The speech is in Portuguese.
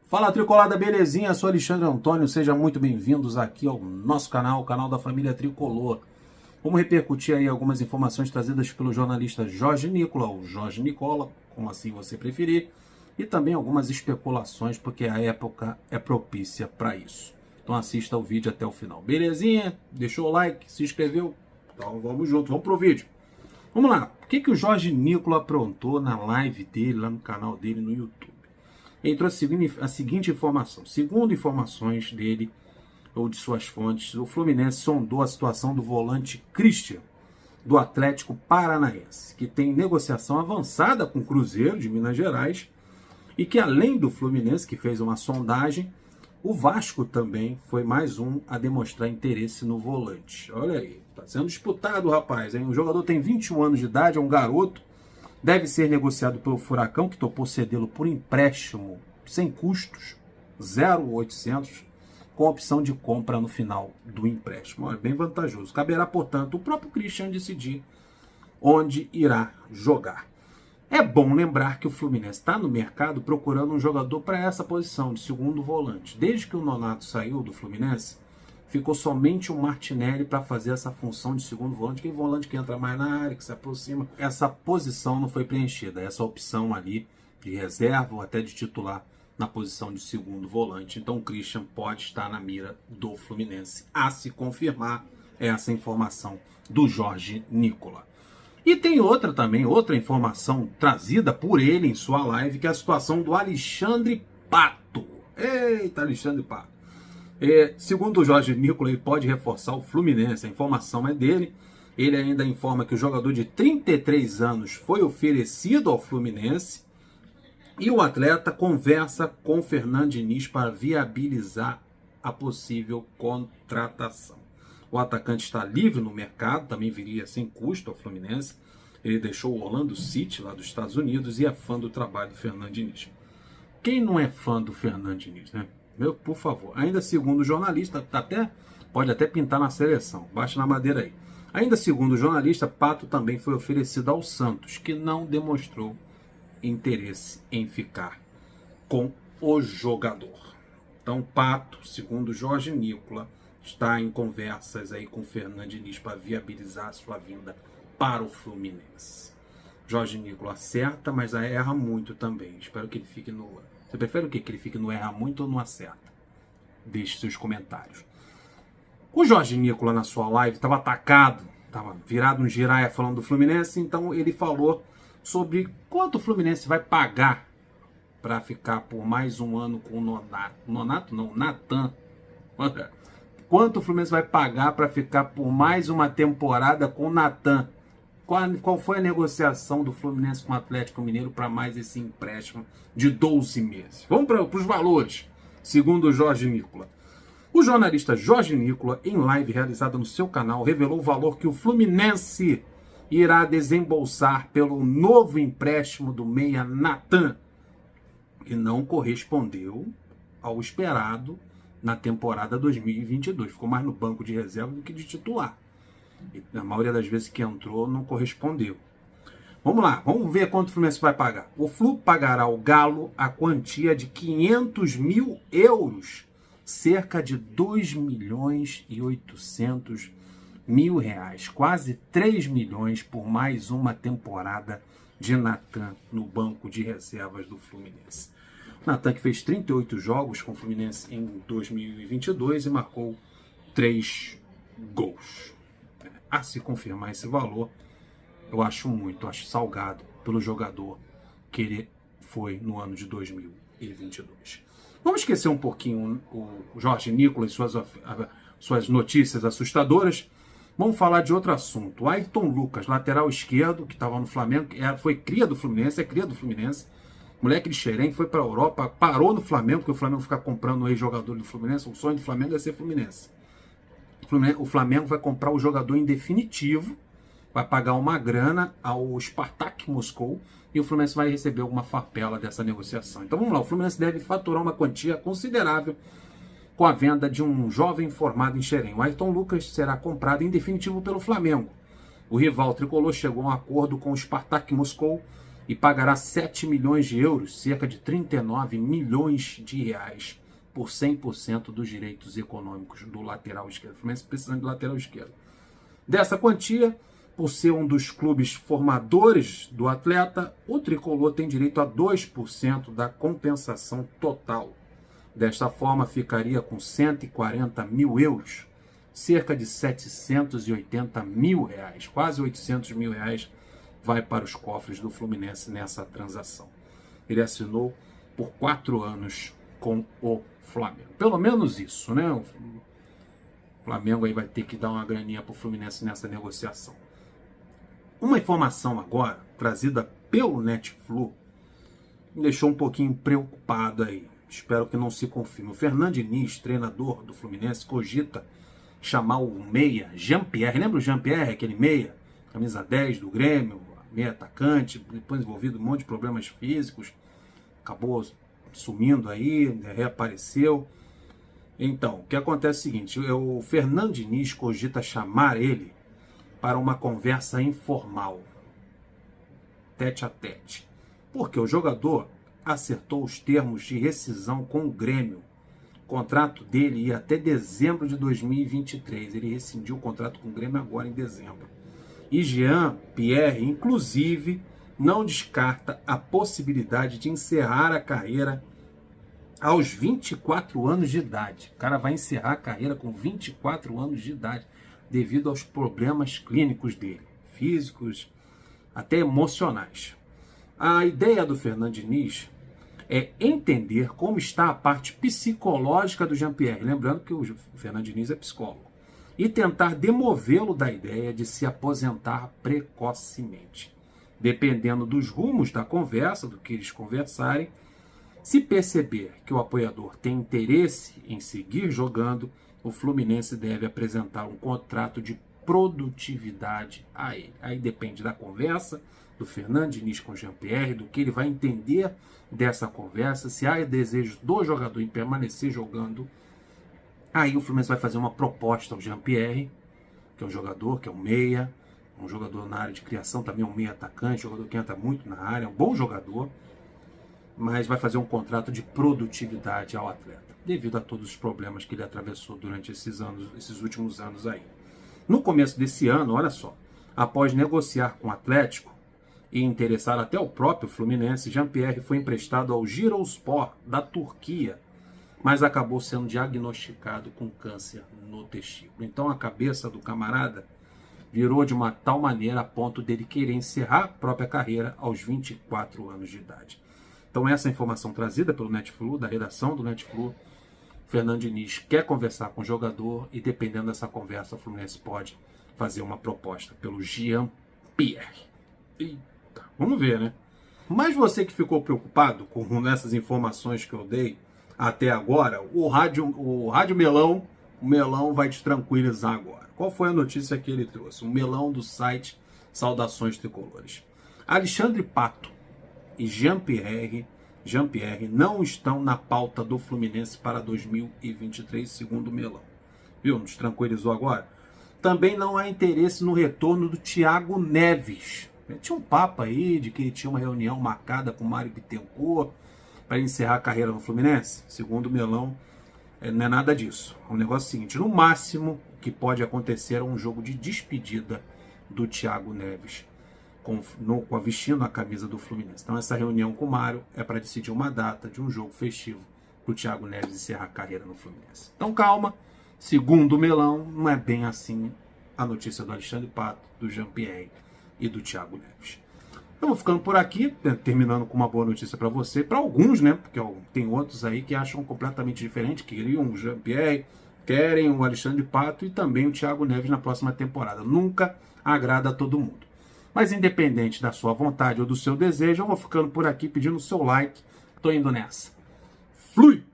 Fala Tricolada, belezinha? Sou Alexandre Antônio, sejam muito bem-vindos aqui ao nosso canal, o canal da família Tricolor. Vamos repercutir aí algumas informações trazidas pelo jornalista Jorge Nicola, ou Jorge Nicola, como assim você preferir, e também algumas especulações, porque a época é propícia para isso. Então assista o vídeo até o final, belezinha? Deixou o like, se inscreveu? Então vamos junto, vamos pro vídeo. Vamos lá, o que o Jorge Nicola aprontou na live dele, lá no canal dele no YouTube? Ele trouxe a seguinte informação. Segundo informações dele, ou de suas fontes, o Fluminense sondou a situação do volante Christian, do Atlético Paranaense, que tem negociação avançada com o Cruzeiro de Minas Gerais, e que além do Fluminense, que fez uma sondagem, o Vasco também foi mais um a demonstrar interesse no volante. Olha aí, está sendo disputado, rapaz, hein? O jogador tem 21 anos de idade, é um garoto, deve ser negociado pelo Furacão, que topou cedê-lo por empréstimo sem custos, 0,800, com opção de compra no final do empréstimo. Olha, bem vantajoso. Caberá, portanto, o próprio Christian decidir onde irá jogar. É bom lembrar que o Fluminense está no mercado procurando um jogador para essa posição de segundo volante. Desde que o Nonato saiu do Fluminense, ficou somente o Martinelli para fazer essa função de segundo volante, que é o volante que entra mais na área, que se aproxima. Essa posição não foi preenchida, essa opção ali de reserva ou até de titular na posição de segundo volante. Então o Christian pode estar na mira do Fluminense, a se confirmar essa informação do Jorge Nicola. E tem outra informação trazida por ele em sua live, que é a situação do Alexandre Pato. Eita, Alexandre Pato. Segundo o Jorge Nicola, ele pode reforçar o Fluminense, a informação é dele. Ele ainda informa que o jogador de 33 anos foi oferecido ao Fluminense e o atleta conversa com o Fernando Diniz para viabilizar a possível contratação. O atacante está livre no mercado, também viria sem custo ao Fluminense. Ele deixou o Orlando City, lá dos Estados Unidos, e é fã do trabalho do Fernando Diniz. Quem não é fã do Fernando Diniz, né? Por favor, ainda segundo o jornalista, pode até pintar na seleção, baixa na madeira aí. Ainda segundo o jornalista, Pato também foi oferecido ao Santos, que não demonstrou interesse em ficar com o jogador. Então, Pato, segundo Jorge Nicola, está em conversas aí com o Fernando Diniz para viabilizar a sua vinda para o Fluminense. Jorge Nicola acerta, mas erra muito também. Espero que ele fique no... Você prefere o quê? Que ele fique no erra muito ou no acerta? Deixe seus comentários. O Jorge Nicola, na sua live, estava atacado, estava virado um giraia falando do Fluminense, então ele falou sobre quanto o Fluminense vai pagar para ficar por mais um ano com o Nonato. Nonato não, Natan. Quanto o Fluminense vai pagar para ficar por mais uma temporada com o Natan? Qual foi a negociação do Fluminense com o Atlético Mineiro para mais esse empréstimo de 12 meses? Vamos para os valores, segundo o Jorge Nicola. O jornalista Jorge Nicola, em live realizada no seu canal, revelou o valor que o Fluminense irá desembolsar pelo novo empréstimo do meia Natan, que não correspondeu ao esperado na temporada 2022. Ficou mais no banco de reserva do que de titular. E na maioria das vezes que entrou, não correspondeu. Vamos lá, vamos ver quanto o Fluminense vai pagar. O Flu pagará ao Galo a quantia de 500 mil euros, cerca de 2 milhões e 800 mil reais, quase 3 milhões por mais uma temporada de Natan no banco de reservas do Fluminense. Natan, que fez 38 jogos com o Fluminense em 2022 e marcou 3 gols. A se confirmar esse valor, eu acho salgado pelo jogador que ele foi no ano de 2022. Vamos esquecer um pouquinho o Jorge Nicola e suas notícias assustadoras. Vamos falar de outro assunto. O Ayrton Lucas, lateral esquerdo, que estava no Flamengo, foi cria do Fluminense, moleque de Xerém, foi para a Europa, parou no Flamengo, porque o Flamengo fica comprando o ex-jogador do Fluminense. O sonho do Flamengo é ser Fluminense. O Flamengo vai comprar o jogador em definitivo, vai pagar uma grana ao Spartak Moscou e o Fluminense vai receber alguma farpela dessa negociação. Então vamos lá, o Fluminense deve faturar uma quantia considerável com a venda de um jovem formado em Xerém. O Ayrton Lucas será comprado em definitivo pelo Flamengo. O rival tricolor chegou a um acordo com o Spartak Moscou e pagará 7 milhões de euros, cerca de 39 milhões de reais, por 100% dos direitos econômicos do lateral esquerdo. O Fluminense precisando de lateral esquerdo. Dessa quantia, por ser um dos clubes formadores do atleta, o tricolor tem direito a 2% da compensação total. Desta forma, ficaria com 140 mil euros, cerca de 780 mil reais, quase 800 mil reais, vai para os cofres do Fluminense nessa transação. Ele assinou por 4 anos com o Flamengo. Pelo menos isso, né? O Flamengo aí vai ter que dar uma graninha para o Fluminense nessa negociação. Uma informação agora, trazida pelo Netflu, me deixou um pouquinho preocupado aí. Espero que não se confirme. O Fernando Diniz, treinador do Fluminense, cogita chamar o meia, Jean-Pierre. Lembra o Jean-Pierre, aquele meia? Camisa 10 do Grêmio, meia atacante, depois envolvido em um monte de problemas físicos. Acabou sumindo aí, reapareceu. Então, o que acontece é o seguinte, o Fernando Diniz cogita chamar ele para uma conversa informal, tete a tete, porque o jogador acertou os termos de rescisão com o Grêmio. O contrato dele ia até dezembro de 2023, ele rescindiu o contrato com o Grêmio agora em dezembro. E Jean-Pierre, inclusive, não descarta a possibilidade de encerrar a carreira aos 24 anos de idade. O cara vai encerrar a carreira com 24 anos de idade, devido aos problemas clínicos dele, físicos, até emocionais. A ideia do Fernando Diniz é entender como está a parte psicológica do Jean-Pierre, lembrando que o Fernando Diniz é psicólogo, e tentar demovê-lo da ideia de se aposentar precocemente. Dependendo dos rumos da conversa, do que eles conversarem, se perceber que o apoiador tem interesse em seguir jogando, o Fluminense deve apresentar um contrato de produtividade a ele. Aí depende da conversa do Fernando Diniz com o Jean-Pierre, do que ele vai entender dessa conversa, se há desejo do jogador em permanecer jogando. Aí o Fluminense vai fazer uma proposta ao Jean-Pierre, que é um jogador, que é um meia, um jogador na área de criação, também um meia atacante, jogador que entra muito na área, é um bom jogador, mas vai fazer um contrato de produtividade ao atleta, devido a todos os problemas que ele atravessou durante esses últimos anos aí. No começo desse ano, olha só, após negociar com o Atlético e interessar até o próprio Fluminense, Jean-Pierre foi emprestado ao Giresunspor da Turquia, mas acabou sendo diagnosticado com câncer no testículo. Então a cabeça do camarada virou de uma tal maneira a ponto dele querer encerrar a própria carreira aos 24 anos de idade. Então essa informação trazida pelo Netflu, da redação do Netflu, Fernando Diniz quer conversar com o jogador e dependendo dessa conversa o Fluminense pode fazer uma proposta pelo Jean-Pierre. Eita, vamos ver, né? Mas você que ficou preocupado com essas informações que eu dei até agora, o Rádio Melão, o Melão vai te tranquilizar agora. Qual foi a notícia que ele trouxe? O Melão do site Saudações Tricolores. Alexandre Pato e Jean-Pierre não estão na pauta do Fluminense para 2023, segundo o Melão. Viu? Nos tranquilizou agora? Também não há interesse no retorno do Thiago Neves. Tinha um papo aí de que ele tinha uma reunião marcada com o Mário Bittencourt para encerrar a carreira no Fluminense. Segundo o Melão, não é nada disso. É um negócio seguinte, no máximo que pode acontecer é um jogo de despedida do Thiago Neves, vestindo a camisa do Fluminense. Então essa reunião com o Mário é para decidir uma data de um jogo festivo para o Thiago Neves encerrar a carreira no Fluminense. Então calma, segundo o Melão, não é bem assim a notícia do Alexandre Pato, do Jean-Pierre e do Thiago Neves. Eu vou ficando por aqui, terminando com uma boa notícia para você, para alguns, né? Porque tem outros aí que acham completamente diferente, queriam o Jean-Pierre, querem o Alexandre Pato e também o Thiago Neves na próxima temporada. Nunca agrada a todo mundo. Mas independente da sua vontade ou do seu desejo, eu vou ficando por aqui pedindo o seu like. Tô indo nessa. Flui!